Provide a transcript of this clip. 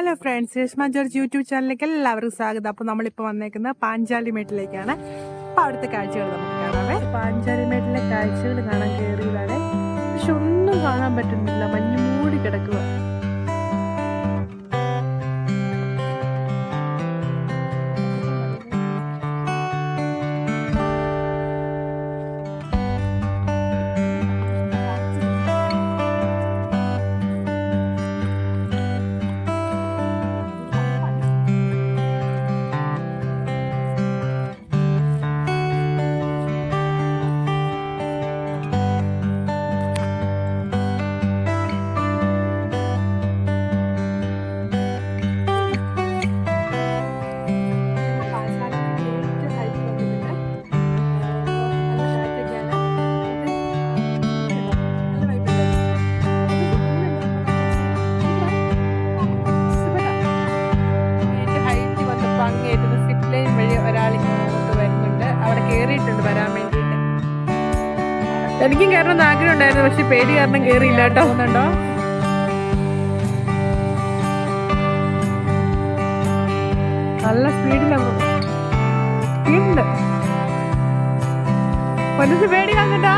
Hello friends, Reshma George YouTube ചാനലിലേക്ക് എല്ലാവർക്കും സ്വാഗതം. അപ്പോൾ നമ്മളിപ്പോൾ വന്നേക്കുന്നത് പാഞ്ചാലിമേട്ടിലേക്കാണ്. അപ്പോൾ അവിടുത്തെ കാഴ്ചകൾ നമുക്ക് കാണാമേ. പാഞ്ചാലിമേട്ടിലെ കാഴ്ചകൾ കാണാൻ കയറിയതാണ്. പക്ഷെ ഒന്നും കാണാൻ പറ്റുന്നില്ല, മഞ്ഞ് മൂടി കിടക്കുക. വരാൻ വേണ്ടിയിട്ട് എനിക്കും കയറണമെന്ന് ആഗ്രഹം ഉണ്ടായിരുന്നു, പക്ഷെ പേടി കാരണം കയറിയില്ല കേട്ടോ. ഒന്നുണ്ടോ നല്ല സ്പീഡിലാണ്, സ്പീഡുണ്ട്. പൊന്നിച്ച് പേടി കാണുന്നുണ്ടോ?